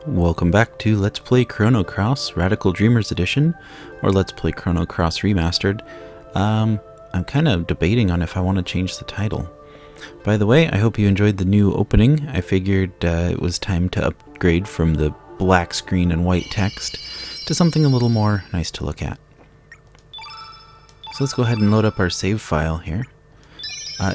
Welcome back to Let's Play Chrono Cross Radical Dreamers Edition, or Let's Play Chrono Cross Remastered. I'm kind of debating on if I want to change the title. By the way, I hope you enjoyed the new opening. I figured it was time to upgrade from the black screen and white text to something a little more nice to look at. So let's go ahead and load up our save file here.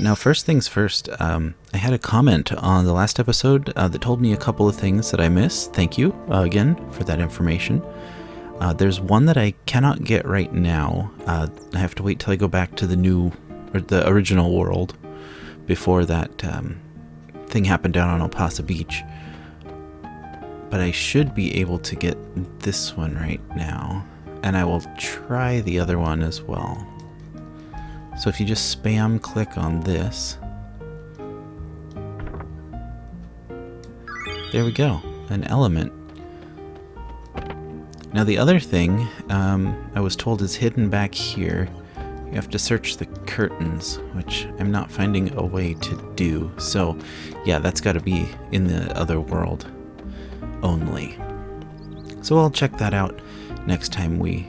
Now, first things first, I had a comment on the last episode that told me a couple of things that I missed. Thank you again for that information. There's one that I cannot get right now. I have to wait till I go back to the original world before that thing happened down on El Paso Beach. But I should be able to get this one right now, and I will try the other one as well. So if you just spam click on this, there we go, an element. Now the other thing I was told is hidden back here. You have to search the curtains, which I'm not finding a way to do. So yeah, that's got to be in the other world only. So I'll check that out next time we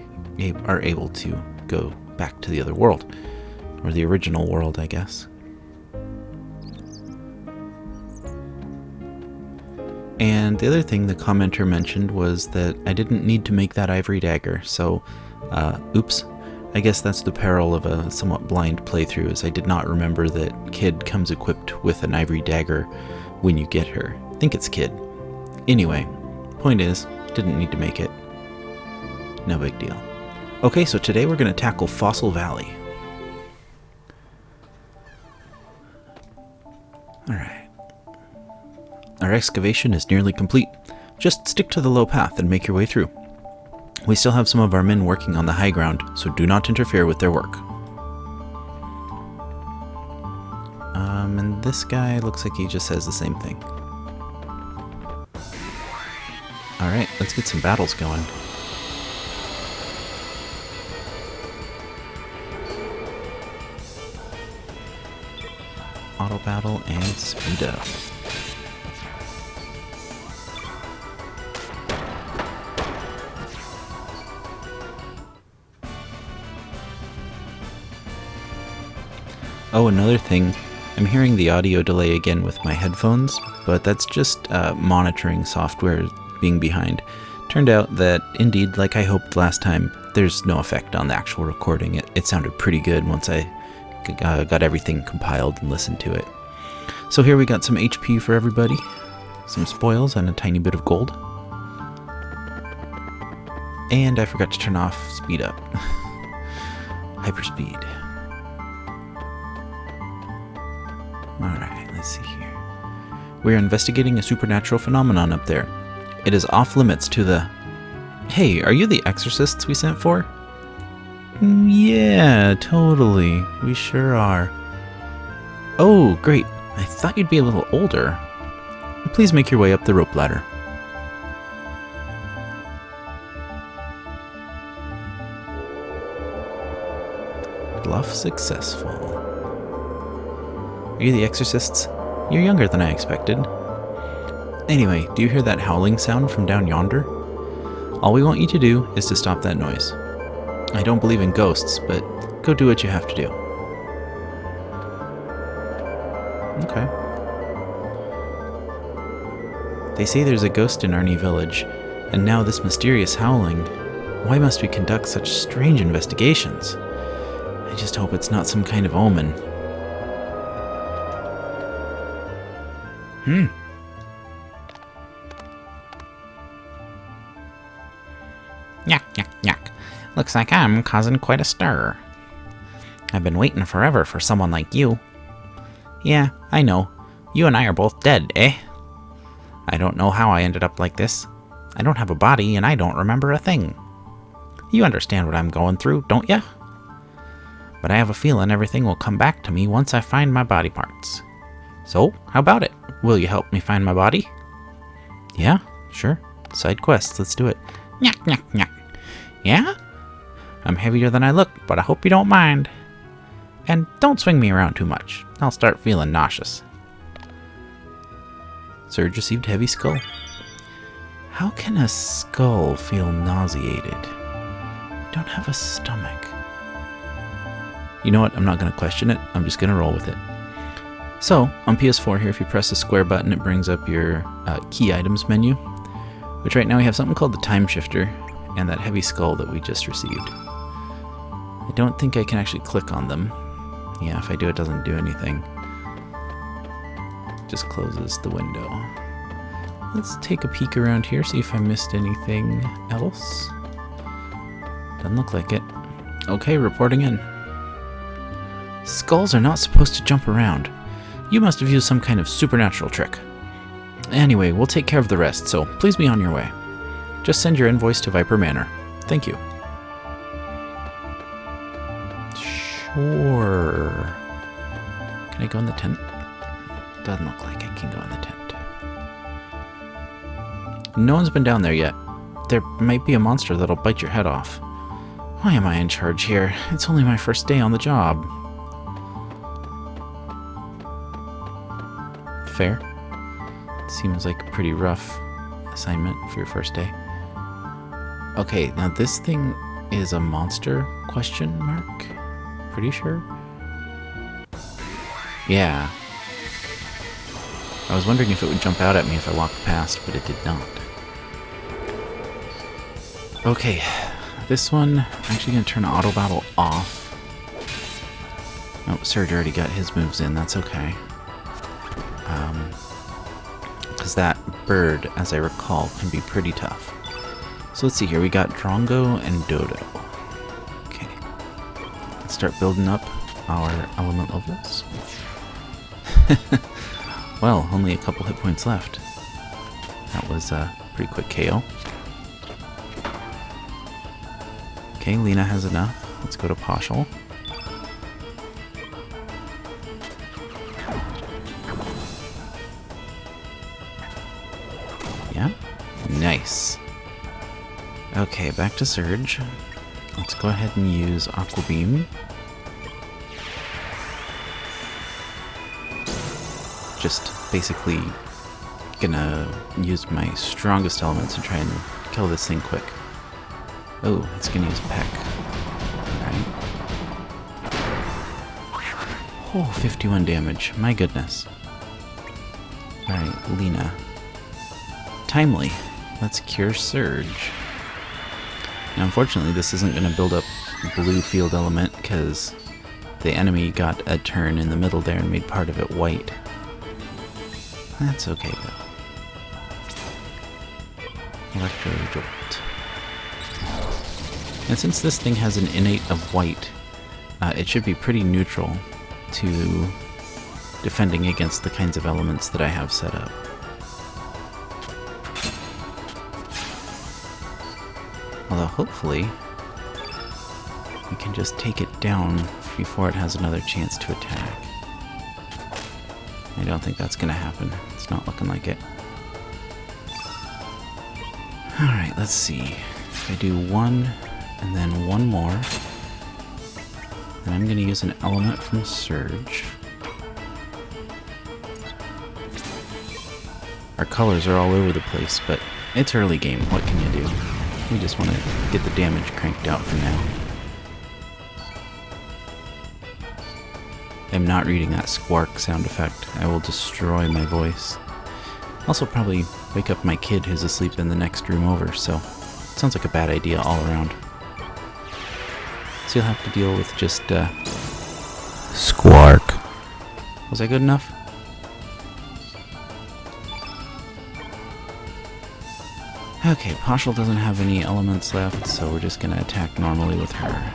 are able to go back to the other world. Or the original world, I guess. And the other thing the commenter mentioned was that I didn't need to make that ivory dagger, so, oops. I guess that's the peril of a somewhat blind playthrough, is I did not remember that Kid comes equipped with an ivory dagger when you get her. I think it's Kid. Anyway, point is, didn't need to make it. No big deal. Okay, so today we're going to tackle Fossil Valley. Alright. Our excavation is nearly complete. Just stick to the low path and make your way through. We still have some of our men working on the high ground, so do not interfere with their work. And this guy looks like he just says the same thing. Alright, let's get some battles going. Auto battle and speed up. Oh, another thing, I'm hearing the audio delay again with my headphones, but that's just monitoring software being behind. Turned out that, indeed, like I hoped last time, there's no effect on the actual recording. It sounded pretty good once I got everything compiled and listened to it. So here we got some HP for everybody, some spoils, and a tiny bit of gold. And I forgot to turn off speed up. Hyperspeed. Alright, let's see here. We're investigating a supernatural phenomenon up there. It is off limits to the... Hey, are you the exorcists we sent for? Yeah, totally. We sure are. Oh, great. I thought you'd be a little older. Please make your way up the rope ladder. Bluff successful. Are you the exorcists? You're younger than I expected. Anyway, do you hear that howling sound from down yonder? All we want you to do is to stop that noise. I don't believe in ghosts, but go do what you have to do. Okay. They say there's a ghost in Arni village, and now this mysterious howling. Why must we conduct such strange investigations? I just hope it's not some kind of omen. Yuck, yuck, yuck. Looks like I'm causing quite a stir. I've been waiting forever for someone like you. Yeah, I know. You and I are both dead, eh? I don't know how I ended up like this. I don't have a body and I don't remember a thing. You understand what I'm going through, don't ya? But I have a feeling everything will come back to me once I find my body parts. So, how about it? Will you help me find my body? Yeah, sure. Side quests, let's do it. Nyuk, nyuk, nyuk. Yeah? I'm heavier than I look, but I hope you don't mind. And don't swing me around too much. I'll start feeling nauseous. Surge received heavy skull. How can a skull feel nauseated? Don't have a stomach. You know what? I'm not going to question it. I'm just going to roll with it. So, on PS4 here, if you press the square button, it brings up your key items menu, which right now we have something called the Time Shifter and that heavy skull that we just received. I don't think I can actually click on them. Yeah, if I do, it doesn't do anything. Just closes the window. Let's take a peek around here, see if I missed anything else. Doesn't look like it. Okay, reporting in. Skulls are not supposed to jump around. You must have used some kind of supernatural trick. Anyway, we'll take care of the rest, so please be on your way. Just send your invoice to Viper Manor. Thank you. Sure. Can I go in the tent? Doesn't look like I can go in the tent. No one's been down there yet. There might be a monster that'll bite your head off. Why am I in charge here? It's only my first day on the job. Fair. Seems like a pretty rough assignment for your first day. Okay, now this thing is a monster? Question mark? Pretty sure? Yeah. I was wondering if it would jump out at me if I walked past, but it did not. Okay, this one, I'm actually going to turn auto battle off. Oh, Surge already got his moves in, that's okay. Because that bird, as I recall, can be pretty tough. So let's see here, we got Drongo and Dodo. Okay, let's start building up our element levels. Well, only a couple hit points left. That was a pretty quick KO. Okay, Lena has enough. Let's go to Poshel. Yeah, nice. Okay, back to Surge. Let's go ahead and use Aqua Beam. Just basically gonna use my strongest elements and try and kill this thing quick. Oh, it's gonna use Peck. Alright. Oh, 51 damage. My goodness. Alright, Lena. Timely. Let's cure Surge. Now, unfortunately, this isn't going to build up blue field element because the enemy got a turn in the middle there and made part of it white. That's okay, though. Electro Jolt. And since this thing has an innate of white, it should be pretty neutral to defending against the kinds of elements that I have set up. Although hopefully we can just take it down before it has another chance to attack. I don't think that's going to happen. It's not looking like it. Alright, let's see. If I do one and then one more, then I'm going to use an element from Surge. Our colors are all over the place, but it's early game. What can you do? We just want to get the damage cranked out for now. I'm not reading that squark sound effect. I will destroy my voice. Also probably wake up my kid who's asleep in the next room over, so it sounds like a bad idea all around. So you'll have to deal with just, squark. Was that good enough? Okay, Poshel doesn't have any elements left, so we're just gonna attack normally with her.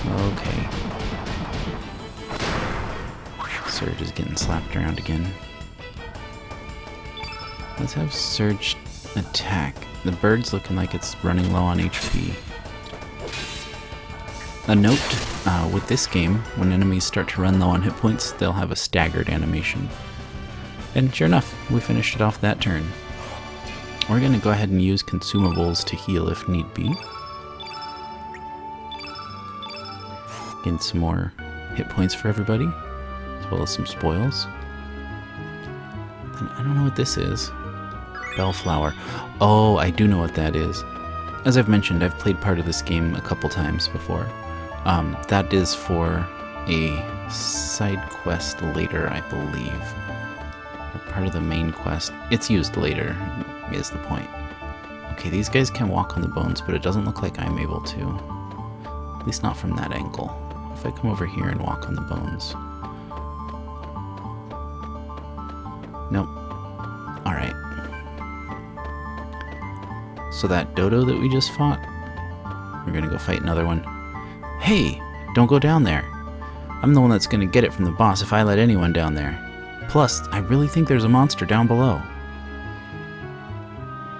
Okay. Surge is getting slapped around again. Let's have Surge attack. The bird's looking like it's running low on HP. A note, with this game, when enemies start to run low on hit points, they'll have a staggered animation. And sure enough, we finished it off that turn. We're going to go ahead and use consumables to heal if need be. Getting some more hit points for everybody, as well as some spoils. I don't know what this is. Bellflower. Oh, I do know what that is. As I've mentioned, I've played part of this game a couple times before. That is for a side quest later, I believe. Or part of the main quest. It's used later, is the point. Okay, these guys can walk on the bones, but it doesn't look like I'm able to. At least not from that angle. If I come over here and walk on the bones. Nope. Alright. So that dodo that we just fought, we're gonna go fight another one. Hey! Don't go down there! I'm the one that's gonna get it from the boss if I let anyone down there. Plus, I really think there's a monster down below.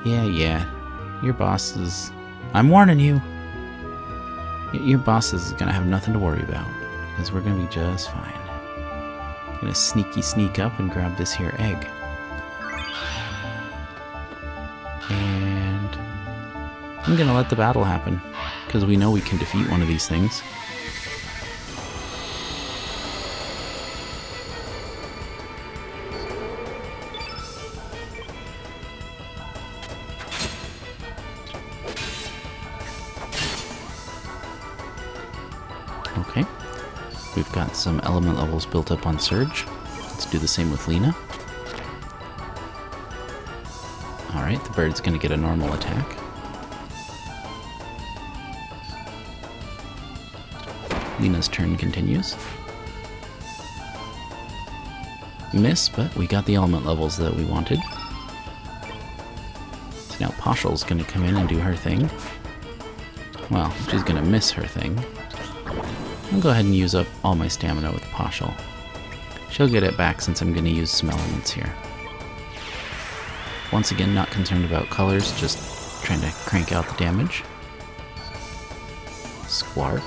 Yeah. Your boss is... I'm warning you! Your boss is gonna have nothing to worry about, because we're gonna be just fine. Gonna sneak up and grab this here egg. And I'm gonna let the battle happen, because we know we can defeat one of these things. Okay, we've got some element levels built up on Surge. Let's do the same with Lena. Alright, the bird's gonna get a normal attack. Lena's turn continues. Miss, but we got the element levels that we wanted. So now Pashal's gonna come in and do her thing. Well, she's gonna miss her thing. I'll go ahead and use up all my stamina with Pashal. She'll get it back since I'm going to use some elements here. Once again, not concerned about colors, just trying to crank out the damage. Squark.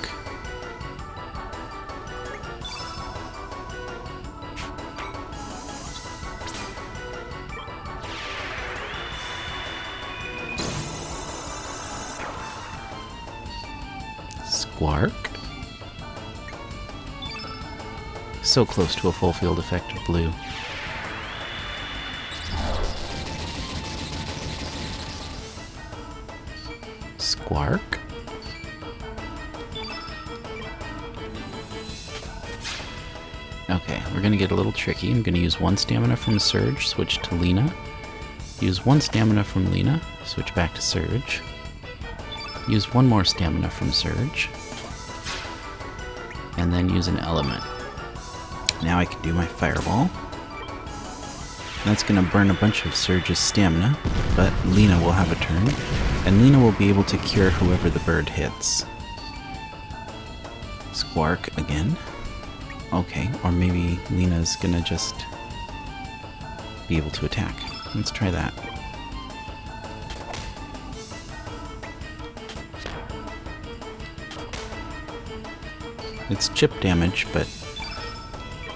Squark. So close to a full field effect of blue. Squark. Okay, we're gonna get a little tricky. I'm gonna use one stamina from Surge, switch to Lena. Use one stamina from Lena, switch back to Surge. Use one more stamina from Surge. And then use an element. Now I can do my fireball. That's going to burn a bunch of Surge's stamina, but Lena will have a turn, and Lena will be able to cure whoever the bird hits. Squark again. Okay, or maybe Lena's going to just be able to attack. Let's try that. It's chip damage, but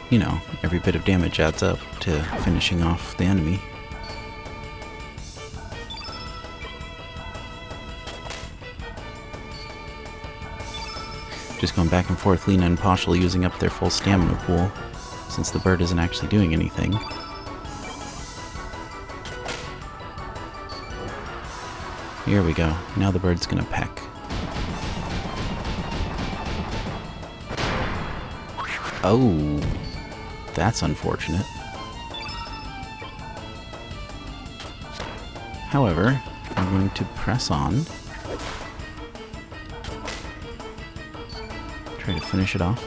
you know, every bit of damage adds up to finishing off the enemy. Just going back and forth, Lena and Pashal using up their full stamina pool, since the bird isn't actually doing anything. Here we go. Now the bird's gonna peck. Oh, that's unfortunate. However, I'm going to press on. Try to finish it off.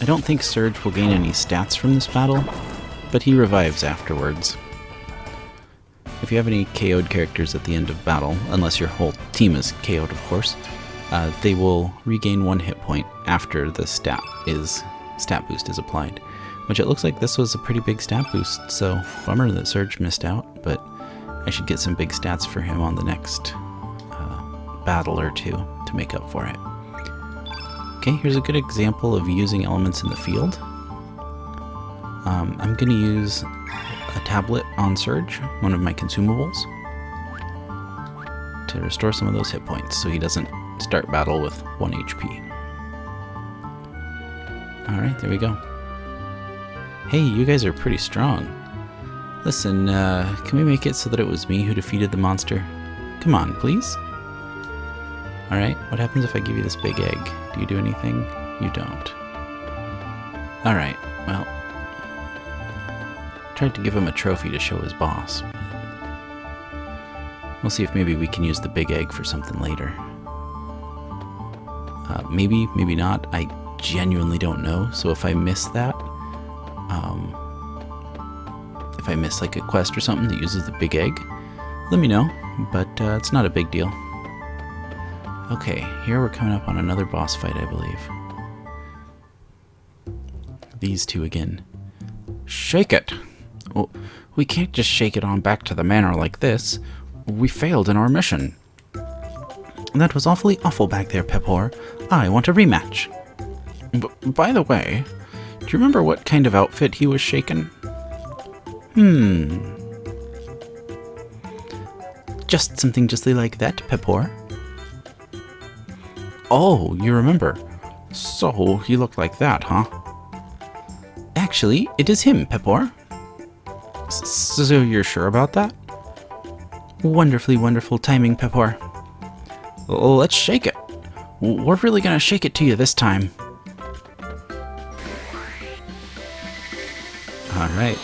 I don't think Surge will gain any stats from this battle, but he revives afterwards. If you have any KO'd characters at the end of battle, unless your whole team is KO'd of course, they will regain 1 hit point after the stat boost is applied. Which it looks like this was a pretty big stat boost, so bummer that Surge missed out, but I should get some big stats for him on the next battle or two to make up for it. Okay, here's a good example of using elements in the field. I'm going to use a tablet on Surge, one of my consumables, to restore some of those hit points so he doesn't start battle with 1 HP. Alright, there we go. Hey, you guys are pretty strong. Listen, can we make it so that it was me who defeated the monster? Come on, please? Alright, what happens if I give you this big egg? Do you do anything? You don't. Alright, well. Tried to give him a trophy to show his boss. We'll see if maybe we can use the big egg for something later. Maybe, maybe not. I genuinely don't know. So if I miss that, if I miss like a quest or something that uses the big egg, let me know. But it's not a big deal. Okay, here we're coming up on another boss fight, I believe. These two again. Shake it! Well, we can't just shake it on back to the manor like this. We failed in our mission. That was awfully awful back there, Pepor. I want a rematch. By the way, do you remember what kind of outfit he was shaking? Just something justly like that, Pepor. Oh, you remember. So, he looked like that, huh? Actually, it is him, Pepor. So you're sure about that? Wonderfully wonderful timing, Pepor. Let's shake it. We're really gonna shake it to you this time. Alright.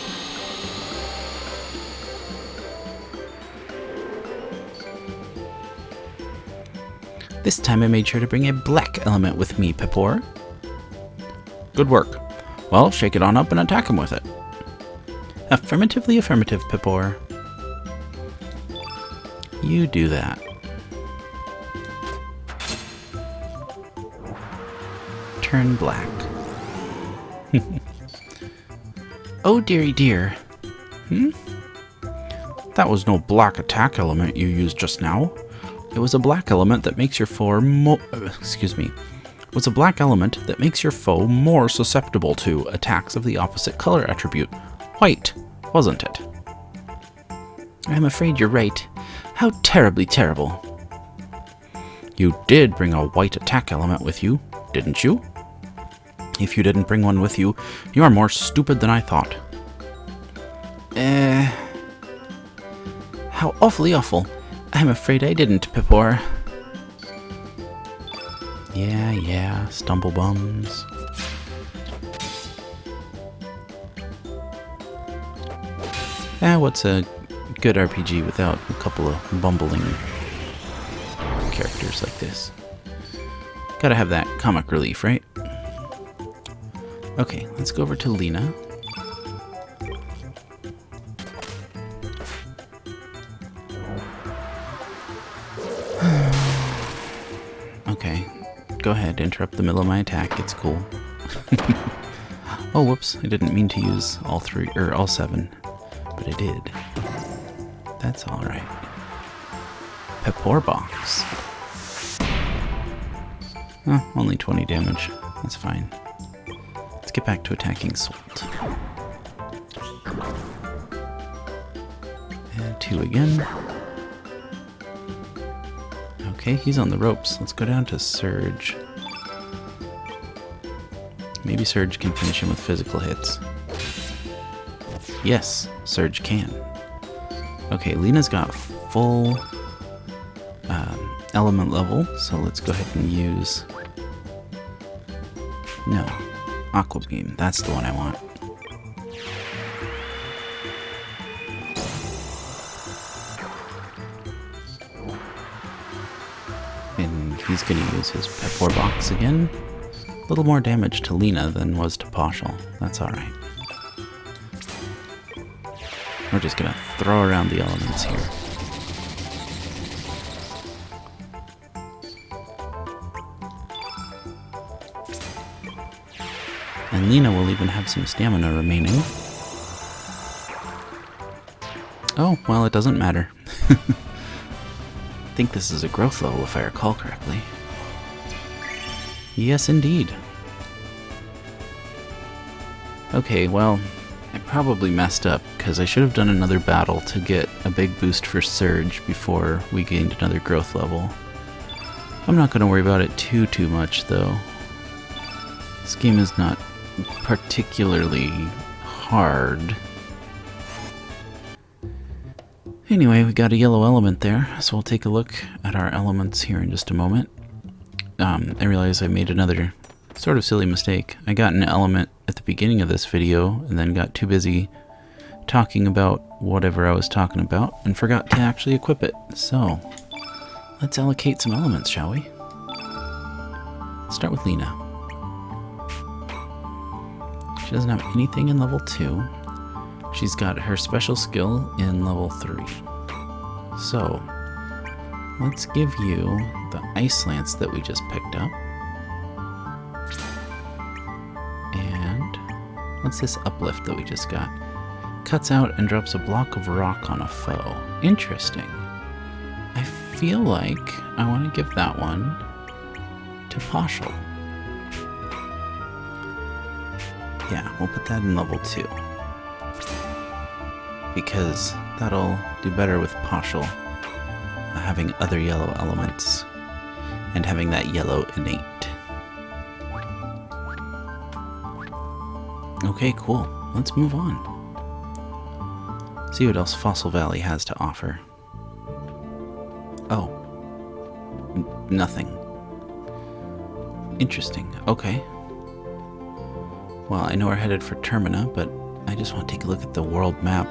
This time I made sure to bring a black element with me, Pepor. Good work. Well, shake it on up and attack him with it. Affirmatively affirmative, Pepor. You do that. Turn black. Oh dearie dear. That was no black attack element you used just now. It was a black element that makes your foe was a black element that makes your foe more susceptible to attacks of the opposite color attribute. White, wasn't it? I'm afraid you're right. How terribly terrible. You did bring a white attack element with you, didn't you? If you didn't bring one with you, you are more stupid than I thought. How awfully awful. I'm afraid I didn't, Pepor. Yeah, stumblebums. What's a good RPG without a couple of bumbling characters like this? Gotta have that comic relief, right? Okay, let's go over to Lena. Okay, go ahead, interrupt the middle of my attack, it's cool. Oh, whoops, I didn't mean to use all three, or all seven, but I did. That's alright. Pepor box. Oh, only 20 damage, that's fine. Let's get back to attacking Salt. And 2 again. Okay, he's on the ropes. Let's go down to Surge. Maybe Surge can finish him with physical hits. Yes, Surge can. Okay, Lena's got full element level, so let's go ahead and use... No, Aqua Beam. That's the one I want. And he's going to use his Pepor box again. A little more damage to Lena than was to Poshel. That's alright. We're just going to throw around the elements here. And Lena will even have some stamina remaining. Oh, well, it doesn't matter. I think this is a growth level if I recall correctly. Yes, indeed. Okay, well, I probably messed up because I should have done another battle to get a big boost for Surge before we gained another growth level. I'm not going to worry about it too much, though. This game is not particularly hard. Anyway, we got a yellow element there, so we'll take a look at our elements here in just a moment. I realize I made another sort of silly mistake. I got an element at the beginning of this video and then got too busy talking about whatever I was talking about and forgot to actually equip it. So, let's allocate some elements, shall we? Let's start with Lena. She doesn't have anything in level 2. She's got her special skill in level 3. So, let's give you the Ice Lance that we just picked up. And what's this Uplift that we just got? Cuts out and drops a block of rock on a foe. Interesting. I feel like I want to give that one to Pashal. Yeah, we'll put that in level 2. Because that'll do better with Pashal having other yellow elements and having that yellow innate. Okay, cool. Let's move on. See what else Fossil Valley has to offer. Oh. Nothing. Interesting. Okay. Well, I know we're headed for Termina, but I just want to take a look at the world map.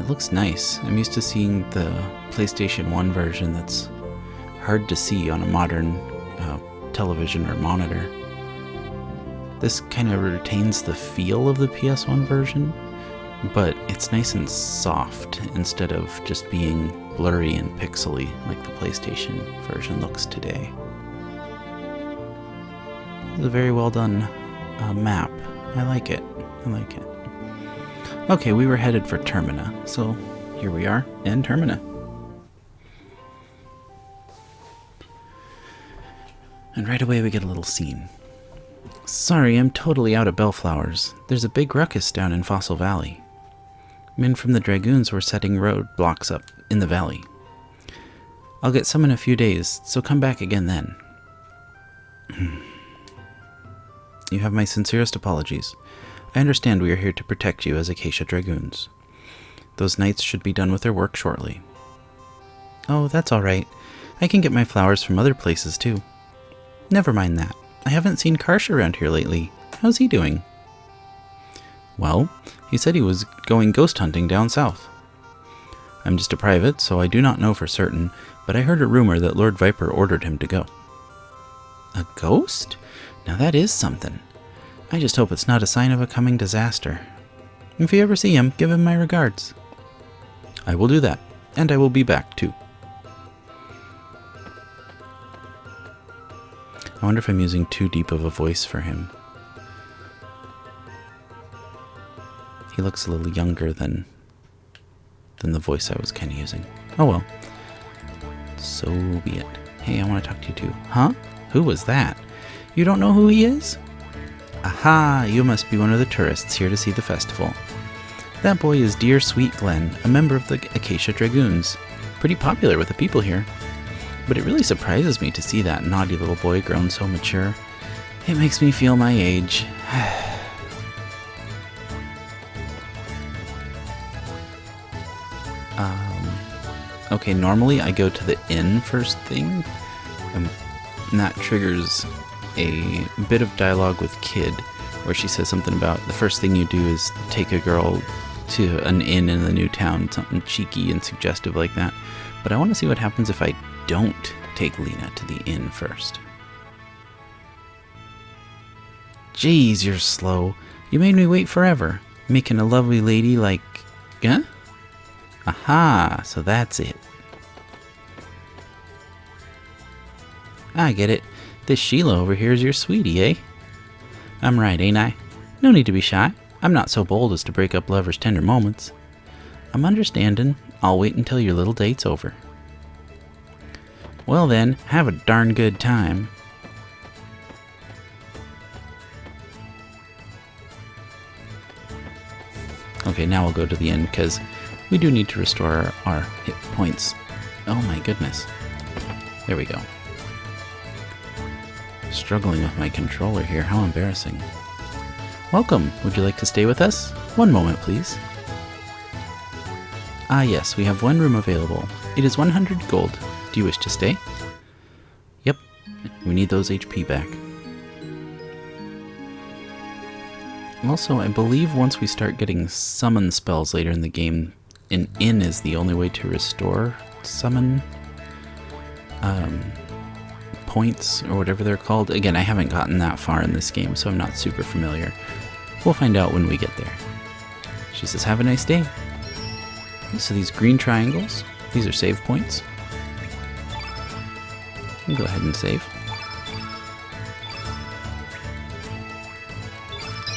It looks nice. I'm used to seeing the PlayStation 1 version that's hard to see on a modern television or monitor. This kind of retains the feel of the PS1 version, but it's nice and soft instead of just being blurry and pixely like the PlayStation version looks today. It's a very well done map. I like it. I like it. Okay, we were headed for Termina, so here we are in Termina. And right away we get a little scene. Sorry, I'm totally out of bellflowers. There's a big ruckus down in Fossil Valley. Men from the Dragoons were setting roadblocks up in the valley. I'll get some in a few days, so come back again then. You have my sincerest apologies. I understand we are here to protect you as Acacia Dragoons. Those knights should be done with their work shortly. Oh, that's all right. I can get my flowers from other places too. Never mind that. I haven't seen Karsh around here lately. How's he doing? Well, he said he was going ghost hunting down south. I'm just a private, so I do not know for certain, but I heard a rumor that Lord Viper ordered him to go. A ghost? Now that is something. I just hope it's not a sign of a coming disaster. If you ever see him, give him my regards. I will do that, and I will be back too. I wonder if I'm using too deep of a voice for him. He looks a little younger than the voice I was kind of using. Oh well. So be it. Hey, I want to talk to you too. Huh? Who was that? You don't know who he is? Aha, you must be one of the tourists here to see the festival. That boy is dear sweet Glenn, a member of the Acacia Dragoons. Pretty popular with the people here. But it really surprises me to see that naughty little boy grown so mature. It makes me feel my age. Okay, normally I go to the inn first thing, and that triggers a bit of dialogue with Kid, where she says something about the first thing you do is take a girl to an inn in the new town, something cheeky and suggestive like that. But I want to see what happens if I don't take Lena to the inn first. Jeez, you're slow. You made me wait forever, making a lovely lady like... Huh? Aha, so that's it. I get it. This Sheila over here is your sweetie, eh? I'm right, ain't I? No need to be shy. I'm not so bold as to break up lovers' tender moments. I'm understanding. I'll wait until your little date's over. Well then, have a darn good time. Okay, now we'll go to the end, because we do need to restore our hit points. Oh my goodness. There we go. Struggling with my controller here, how embarrassing. Welcome, would you like to stay with us? One moment, please. Ah yes, we have one room available. It is 100 gold. Do you wish to stay? Yep. We need those HP back. Also, I believe once we start getting summon spells later in the game, an inn is the only way to restore summon points, or whatever they're called. Again, I haven't gotten that far in this game, so I'm not super familiar. We'll find out when we get there. She says, have a nice day. So these green triangles, these are save points. Go ahead and save.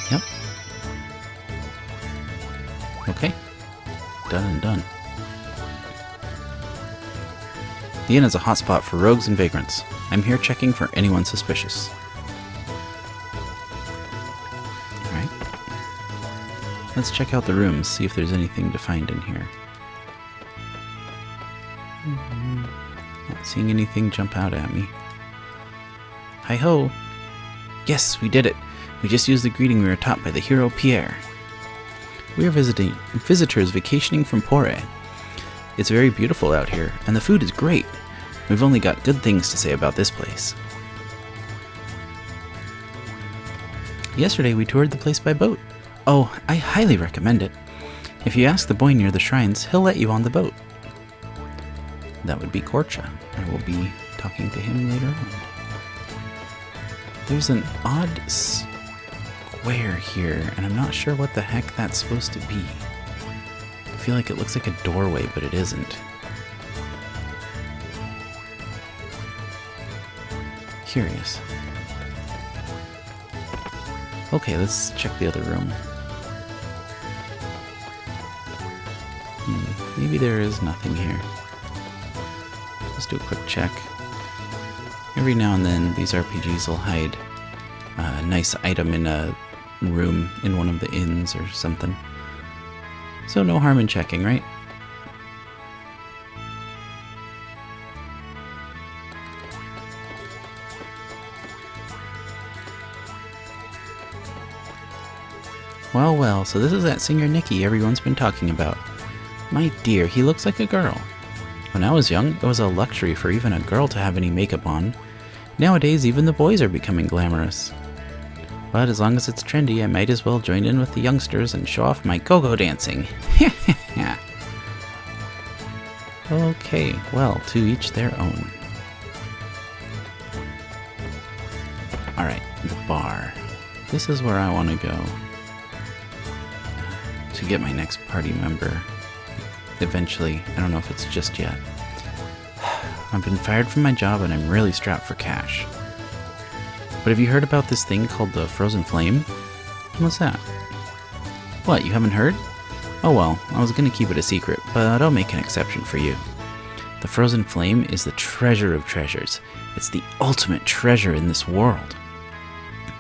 Yep. Okay. Done and done. The inn is a hotspot for rogues and vagrants. I'm here checking for anyone suspicious. Alright. Let's check out the rooms, see if there's anything to find in here. Not seeing anything jump out at me. Hi-ho! Yes, we did it! We just used the greeting we were taught by the hero Pierre. We are visitors vacationing from Pore. It's very beautiful out here, and the food is great. We've only got good things to say about this place. Yesterday we toured the place by boat. Oh, I highly recommend it. If you ask the boy near the shrines, he'll let you on the boat. That would be Korcha. I will be talking to him later on. There's an odd square here, and I'm not sure what the heck that's supposed to be. I feel like it looks like a doorway, but it isn't. Curious. Okay, let's check the other room. Maybe there is nothing here. Let's do a quick check. Every now and then, these RPGs will hide a nice item in a room in one of the inns or something. So no harm in checking, right? Well, well, so this is that singer Nikki everyone's been talking about. My dear, he looks like a girl. When I was young, it was a luxury for even a girl to have any makeup on. Nowadays, even the boys are becoming glamorous. But as long as it's trendy, I might as well join in with the youngsters and show off my go-go dancing. Okay, well, to each their own. Alright, the bar. This is where I want to go to get my next party member. Eventually, I don't know if it's just yet. I've been fired from my job and I'm really strapped for cash. But have you heard about this thing called the Frozen Flame? What's that? What, you haven't heard? Oh well, I was gonna keep it a secret, but I'll make an exception for you. The Frozen Flame is the treasure of treasures. It's the ultimate treasure in this world.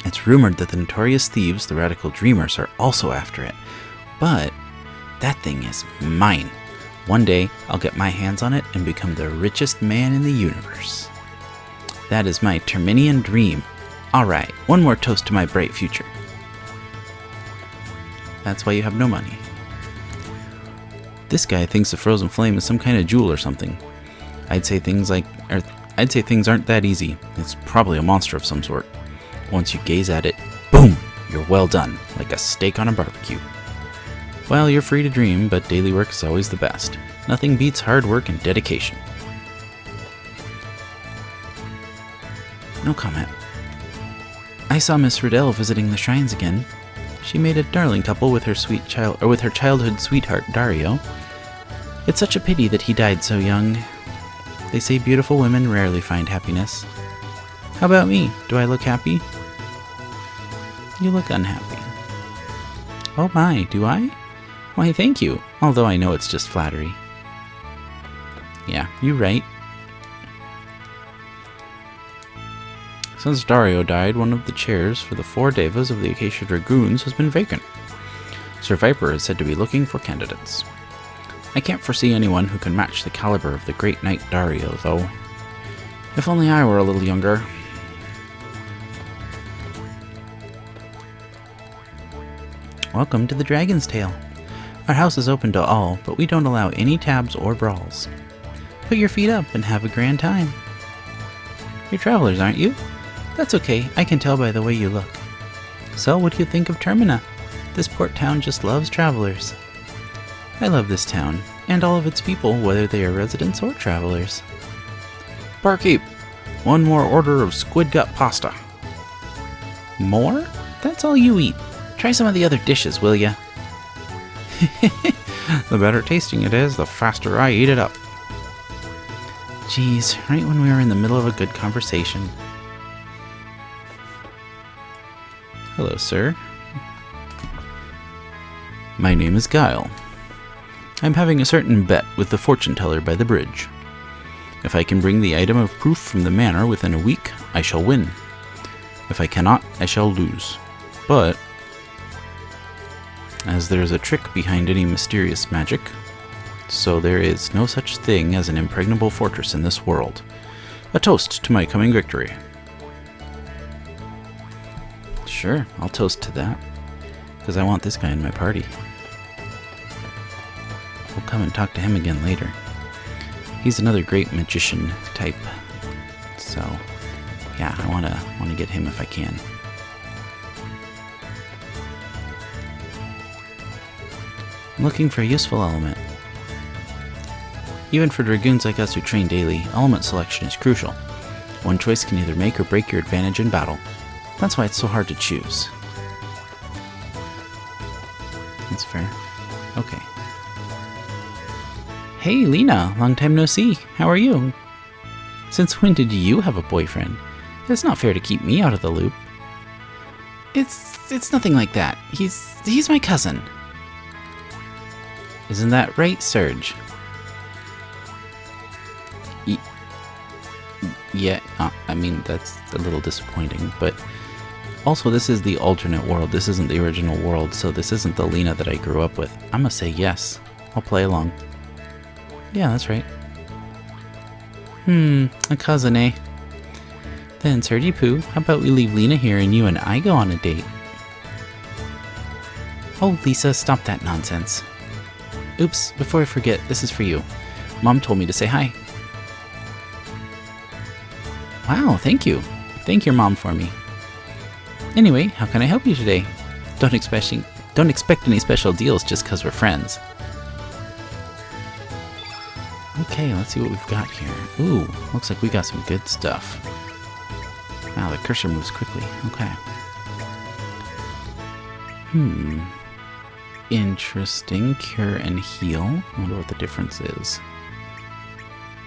It's rumored that the notorious thieves, the Radical Dreamers, are also after it. But that thing is mine. One day, I'll get my hands on it and become the richest man in the universe. That is my Terminian dream. Alright, one more toast to my bright future. That's why you have no money. This guy thinks the Frozen Flame is some kind of jewel or something. I'd say things aren't that easy. It's probably a monster of some sort. Once you gaze at it, boom! You're well done, like a steak on a barbecue. Well, you're free to dream, but daily work is always the best. Nothing beats hard work and dedication. No comment. I saw Miss Riddell visiting the shrines again. She made a darling couple with her childhood sweetheart Dario. It's such a pity that he died so young. They say beautiful women rarely find happiness. How about me? Do I look happy? You look unhappy. Oh my, do I? Why, thank you, although I know it's just flattery. Yeah, you're right. Since Dario died, one of the chairs for the 4 devas of the Acacia Dragoons has been vacant. Sir Viper is said to be looking for candidates. I can't foresee anyone who can match the caliber of the great knight Dario, though. If only I were a little younger. Welcome to the Dragon's Tail. Our house is open to all, but we don't allow any tabs or brawls. Put your feet up and have a grand time. You're travelers, aren't you? That's okay, I can tell by the way you look. So, what do you think of Termina? This port town just loves travelers. I love this town, and all of its people, whether they are residents or travelers. Barkeep, one more order of squid gut pasta. More? That's all you eat. Try some of the other dishes, will ya? The better tasting it is, the faster I eat it up. Geez, right when we were in the middle of a good conversation. Hello, sir. My name is Guile. I'm having a certain bet with the fortune teller by the bridge. If I can bring the item of proof from the manor within a week, I shall win. If I cannot, I shall lose. But, as there is a trick behind any mysterious magic, so there is no such thing as an impregnable fortress in this world. A toast to my coming victory. Sure, I'll toast to that, because I want this guy in my party. We'll come and talk to him again later. He's another great magician type, so yeah, I want to get him if I can. I'm looking for a useful element. Even for dragoons like us who train daily, element selection is crucial. One choice can either make or break your advantage in battle. That's why it's so hard to choose. That's fair. Okay. Hey, Lena, long time no see. How are you? Since when did you have a boyfriend? It's not fair to keep me out of the loop. It's nothing like that. He's my cousin. Isn't that right, Serge? Yeah, I mean, that's a little disappointing, but also this is the alternate world. This isn't the original world, so this isn't the Lena that I grew up with. I'm gonna say yes. I'll play along. Yeah, that's right. A cousin, eh? Then, Sergi Poo, how about we leave Lena here and you and I go on a date? Oh, Lisa, stop that nonsense. Oops, before I forget, this is for you. Mom told me to say hi. Wow, thank you. Thank your mom for me. Anyway, how can I help you today? Don't expect any special deals just because we're friends. Okay, let's see what we've got here. Ooh, looks like we got some good stuff. Wow, the cursor moves quickly. Okay. Interesting. Cure and heal. I wonder what the difference is.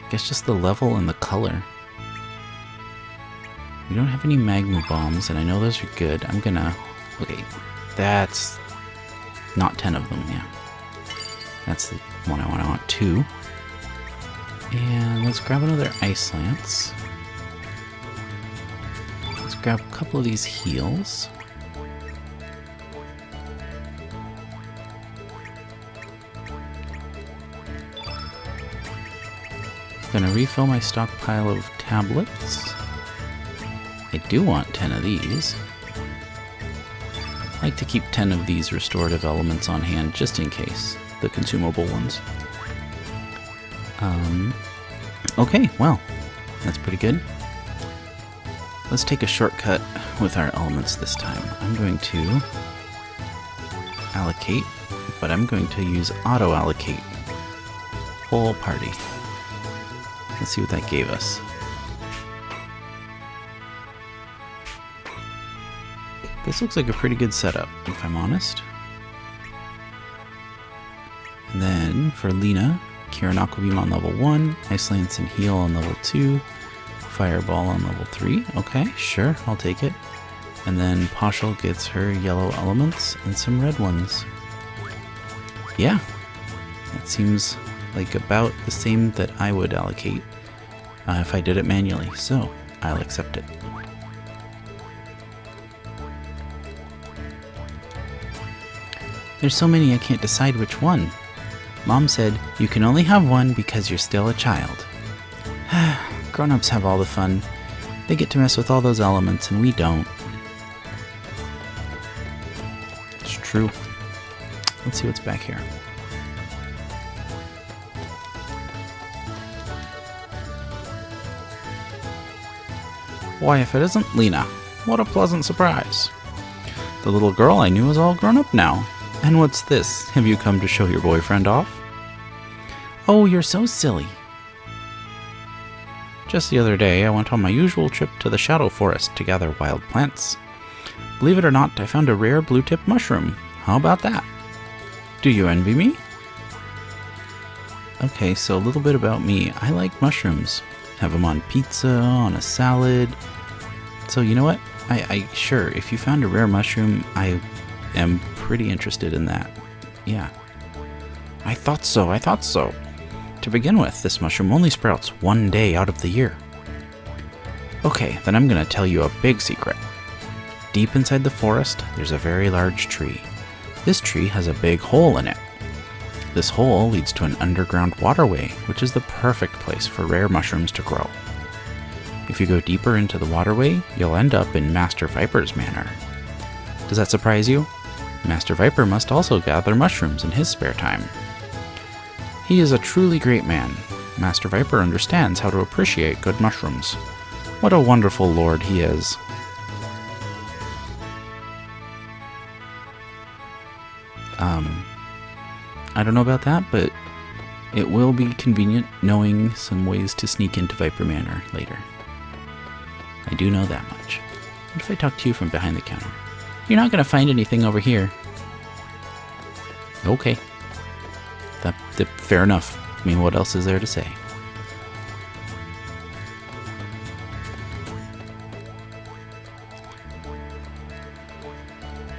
I guess just the level and the color. We don't have any magma bombs, and I know those are good. I'm gonna... Okay, that's... not 10 of them, yeah. That's the one I want 2. And let's grab another ice lance. Let's grab a couple of these heals. Gonna refill my stockpile of tablets. I do want 10 of these. I like to keep 10 of these restorative elements on hand just in case, the consumable ones. Okay, well, that's pretty good. Let's take a shortcut with our elements this time. I'm going to allocate, but I'm going to use auto-allocate. Whole party. Let's see what that gave us. This looks like a pretty good setup, if I'm honest. And then, for Lena, Cure and Aqua Beam on level 1, Ice Lance and Heal on level 2, Fireball on level 3. Okay, sure, I'll take it. And then Poshel gets her yellow elements and some red ones. Yeah, that seems like about the same that I would allocate if I did it manually, so I'll accept it. There's so many I can't decide which one. Mom said, you can only have one because you're still a child. Grown-ups have all the fun. They get to mess with all those elements and we don't. It's true. Let's see what's back here. Why, if it isn't Lena. What a pleasant surprise. The little girl I knew is all grown up now. And what's this? Have you come to show your boyfriend off? Oh, you're so silly. Just the other day, I went on my usual trip to the Shadow Forest to gather wild plants. Believe it or not, I found a rare blue-tip mushroom. How about that? Do you envy me? Okay, so a little bit about me. I like mushrooms. Have them on pizza, on a salad. So you know what? Sure, if you found a rare mushroom, I am pretty interested in that. Yeah. I thought so. To begin with, this mushroom only sprouts one day out of the year. Okay, then I'm gonna tell you a big secret. Deep inside the forest, there's a very large tree. This tree has a big hole in it. This hole leads to an underground waterway, which is the perfect place for rare mushrooms to grow. If you go deeper into the waterway, you'll end up in Master Viper's manor. Does that surprise you? Master Viper must also gather mushrooms in his spare time. He is a truly great man. Master Viper understands how to appreciate good mushrooms. What a wonderful lord he is. I don't know about that, but it will be convenient knowing some ways to sneak into Viper Manor later. I do know that much. What if I talk to you from behind the counter? You're not going to find anything over here. Okay. Fair enough. I mean, what else is there to say?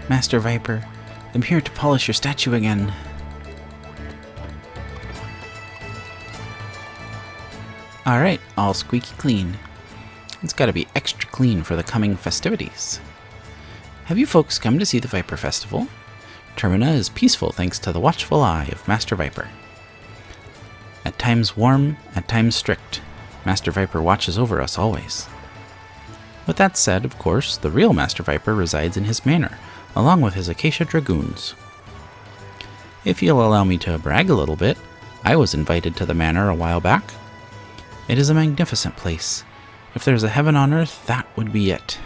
Master Viper, I'm here to polish your statue again. Alright, all squeaky clean. It's gotta be extra clean for the coming festivities. Have you folks come to see the Viper Festival? Termina is peaceful thanks to the watchful eye of Master Viper. At times warm, at times strict, Master Viper watches over us always. With that said, of course, the real Master Viper resides in his manor, along with his Acacia Dragoons. If you'll allow me to brag a little bit, I was invited to the manor a while back. It is a magnificent place. If there's a heaven on earth, that would be it.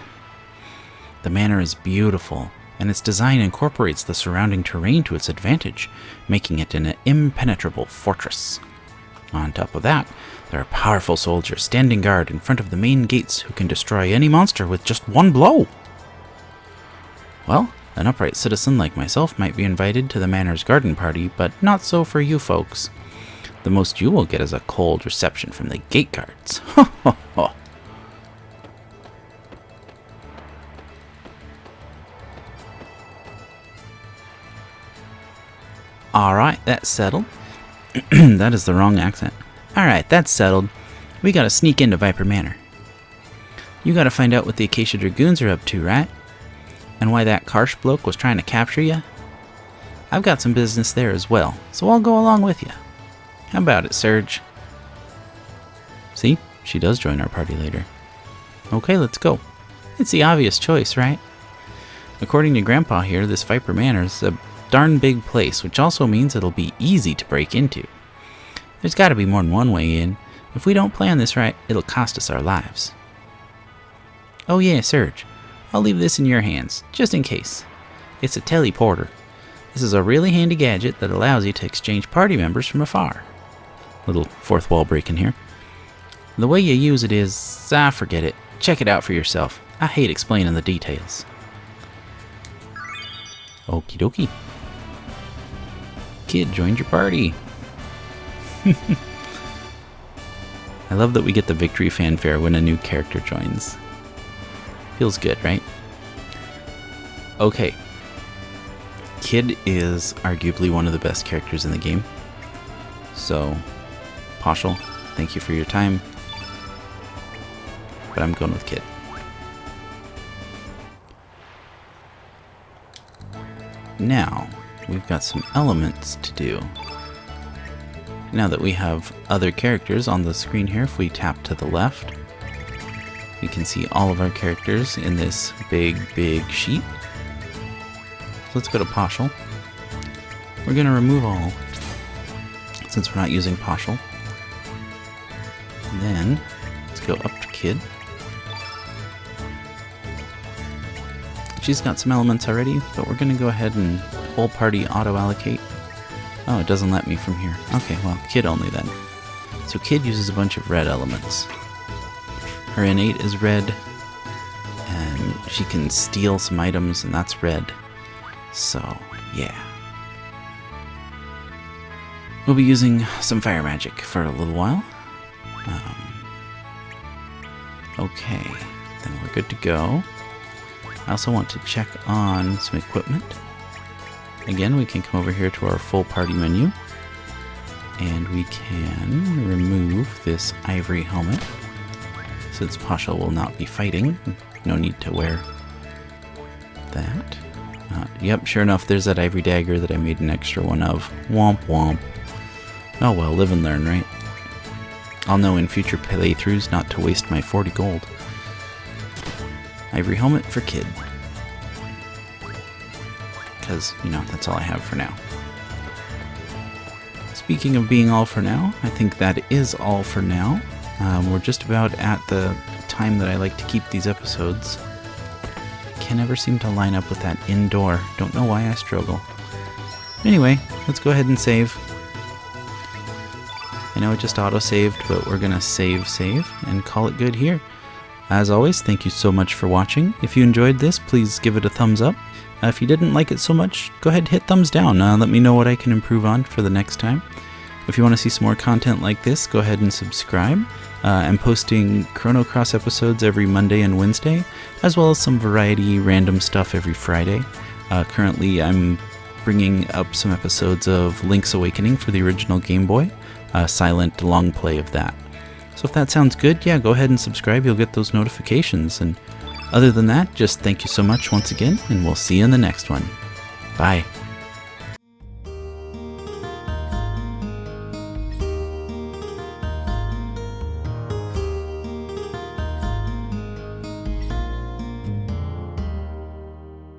The manor is beautiful, and its design incorporates the surrounding terrain to its advantage, making it an impenetrable fortress. On top of that, there are powerful soldiers standing guard in front of the main gates who can destroy any monster with just one blow. Well, an upright citizen like myself might be invited to the manor's garden party, but not so for you folks. The most you will get is a cold reception from the gate guards. Ho ho ho! Alright, that's settled. That is the wrong accent. Alright, that's settled. We gotta sneak into Viper Manor. You gotta find out what the Acacia Dragoons are up to, right? And why that Karsh bloke was trying to capture you? I've got some business there as well, so I'll go along with you. How about it, Serge? See? She does join our party later. Okay, let's go. It's the obvious choice, right? According to Grandpa here, this Viper Manor is a darn big place, which also means it'll be easy to break into. There's gotta be more than one way in. If we don't plan this right, it'll cost us our lives. Oh yeah, Serge. I'll leave this in your hands, just in case. It's a teleporter. This is a really handy gadget that allows you to exchange party members from afar. Little fourth wall breaking here. The way you use it is... forget it. Check it out for yourself. I hate explaining the details. Okie dokie. Kid joined your party. I love that we get the victory fanfare when a new character joins. Feels good, right? Okay. Kid is arguably one of the best characters in the game. So, Poshel, thank you for your time. But I'm going with Kid. Now, we've got some elements to do. Now that we have other characters on the screen here, if we tap to the left, we can see all of our characters in this big sheet. So let's go to Poshel. We're going to remove all, since we're not using Poshel. And then, let's go up to Kid. she's got some elements already, but we're going to go ahead and whole party auto-allocate. Oh, it doesn't let me from here. Okay, well, Kid only then. So Kid uses a bunch of red elements. Her innate is red, and she can steal some items, and that's red. So, yeah. We'll be using some fire magic for a little while. Okay, then we're good to go. I also want to check on some equipment. Again, we can come over here to our full party menu, and we can remove this ivory helmet. Since Pasha will not be fighting, no need to wear that. Yep, sure enough, there's that ivory dagger that I made an extra one of. Womp womp. Oh well, live and learn, right? I'll know in future playthroughs not to waste my 40 gold. Ivory helmet for Kid. Because, you know, that's all I have for now. Speaking of being all for now, I think that is all for now. We're just about at the time that I like to keep these episodes. Can never seem to line up with that indoor. Don't know why I struggle. Anyway, let's go ahead and save. I know it just auto-saved, but we're gonna save and call it good here. As always, thank you so much for watching. If you enjoyed this, please give it a thumbs up. If you didn't like it so much, go ahead and hit thumbs down. Let me know what I can improve on for the next time. If you want to see some more content like this, go ahead and subscribe. I'm posting Chrono Cross episodes every Monday and Wednesday, as well as some variety random stuff every Friday. Currently, I'm bringing up some episodes of Link's Awakening for the original Game Boy, a silent long play of that. So if that sounds good, yeah, go ahead and subscribe. You'll get those notifications. And other than that, just thank you so much once again, and we'll see you in the next one. Bye.